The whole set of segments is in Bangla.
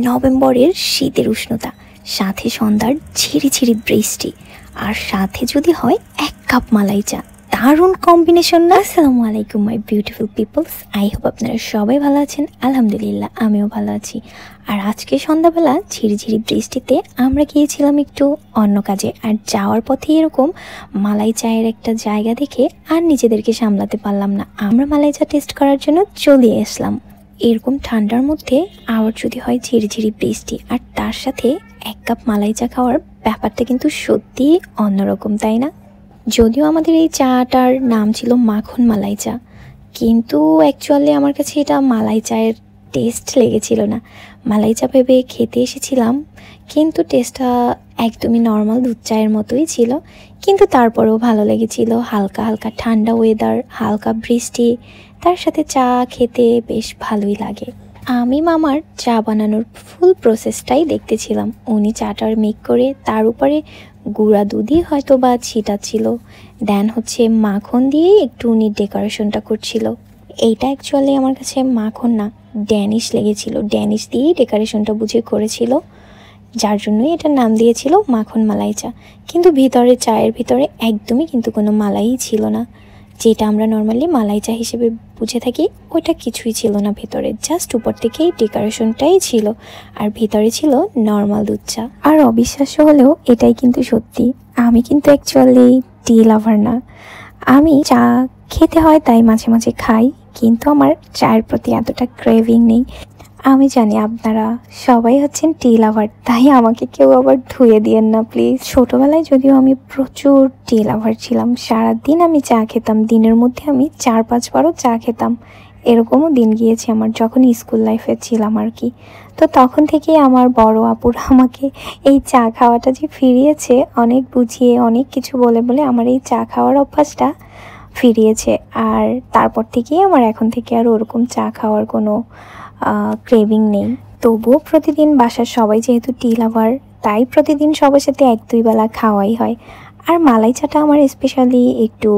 নভেম্বরের শীতের উষ্ণতা, সাথে সন্ধ্যার ঝিরিঝিরি বৃষ্টি, আর সাথে যদি হয় 1 কাপ মালাই চা। দারুণ কম্বিনেশন না? আসসালামু আলাইকুম my beautiful peoples, I hope আপনারা সবাই ভালো আছেন। আলহামদুলিল্লাহ আমিও ভালো আছি। আর আজকে সন্ধ্যাবেলা ঝিরিঝিরি বৃষ্টিতে আমরা গিয়েছিলাম একটু অন্য কাজে, আর যাওয়ার পথে এরকম মালাই চায়ের একটা জায়গা দেখে আর নিজেদেরকে সামলাতে পারলাম না, আমরা মালাই চা টেস্ট করার জন্য চলে আসলাম। এরকম ঠান্ডার মধ্যে আবার যদি হয় ঝিরিঝিরি বৃষ্টি আর তার সাথে 1 কাপ মালাই চা খাওয়ার ব্যাপারটা কিন্তু সত্যি অন্যরকম, তাই না? যদিও আমাদের এই চাটার নাম ছিল মাখন মালাই চা, কিন্তু অ্যাকচুয়ালি আমার কাছে এটা মালাই চায়ের টেস্ট লেগেছিল না। মালাই চা ভেবে খেতে এসেছিলাম, কিন্তু টেস্টটা একদমই নর্মাল দুধ চায়ের মতোই ছিল, কিন্তু তারপরেও ভালো লেগেছিল। হালকা হালকা ঠান্ডা ওয়েদার, হালকা বৃষ্টি, তার সাথে চা খেতে বেশ ভালোই লাগে। আমি মামার চা বানানোর ফুল প্রসেসটাই দেখতেছিলাম। উনি চাটার মেক করে তার উপরে গুঁড়া দুধই হয়তো বা ছিটাচ্ছিল, দেন হচ্ছে মাখন দিয়ে একটু উনি ডেকোরেশনটা করছিল। এইটা অ্যাকচুয়ালি আমার কাছে মাখন না, ড্যানিশ লেগেছিল। ড্যানিশ দিয়েই ডেকোরেশনটা বুঝে করেছিল, যার জন্যই এটার নাম দিয়েছিল মাখন মালাই চা। কিন্তু ভিতরে চায়ের ভিতরে একদমই কিন্তু কোনো মালাই ছিল না, যেটা আমরা নর্মালি মালাই চা হিসেবে বুঝে থাকি, ওইটা কিছুই ছিল না ভিতরে। জাস্ট উপর থেকেই ডেকোরেশনটাই ছিল, আর ভিতরে ছিল নর্মাল দুধ চা। আর অবিশ্বাস্য হলেও এটাই কিন্তু সত্যি, আমি কিন্তু অ্যাকচুয়ালি টি লাভার না। আমি চা খেতে হয় তাই মাঝে মাঝে খাই, কিন্তু আমার চায়ের প্রতি এতটা ক্রেভিং নেই। আমি জানি আপনারা সবাই হচ্ছেন টি লাভার, তাই আমাকে কেউ আবার ধুয়ে দিয়েন না প্লিজ। ছোটোবেলায় যদিও আমি প্রচুর টি লাভার ছিলাম, সারাদিন আমি চা খেতাম, দিনের মধ্যে আমি 4-5 বারও চা খেতাম। এরকমও দিন গিয়েছে আমার যখন স্কুল লাইফে ছিলাম আর কি। তো তখন থেকেই আমার বড় আপুরা আমাকে এই চা খাওয়াটা যে ফিরিয়েছে, অনেক বুঝিয়ে অনেক কিছু বলে বলে আমার এই চা খাওয়ার অভ্যাসটা ফিরিয়েছে। আর তারপর থেকেই আমার এখন থেকে আর ওরকম চা খাওয়ার কোনো ক্রেভিং নেই। তবুও প্রতিদিন বাসার সবাই যেহেতু টি লাভার, তাই প্রতিদিন সবার সাথে 1-2 বেলা খাওয়াই হয়। আর মালাই চাটা আমার স্পেশালি একটু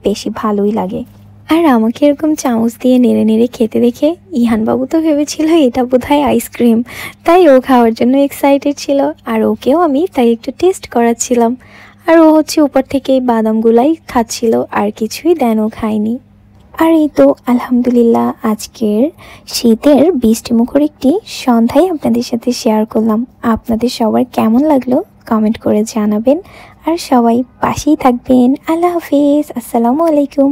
বেশি ভালোই লাগে। আর আমাকে এরকম চামচ দিয়ে নেড়ে নেড়ে খেতে দেখে ইহানবাবু তো ভেবেছিল এটা বোধহয় আইসক্রিম, তাই ও খাওয়ার জন্য এক্সাইটেড ছিল, আর ওকেও আমি তাই একটু টেস্ট করাচ্ছিলাম। আর ও হচ্ছে উপর থেকে বাদামগুলাই খাচ্ছিল, আর কিছুই দেন ও খায়নি। আর এই তো আলহামদুলিল্লাহ আজকের শীতের বৃষ্টিমুখর একটি সন্ধ্যায় আপনাদের সাথে শেয়ার করলাম। আপনাদের সবার কেমন লাগলো কমেন্ট করে জানাবেন, আর সবাই পাশেই থাকবেন। আল্লাহ হাফিজ, আসসালামু আলাইকুম।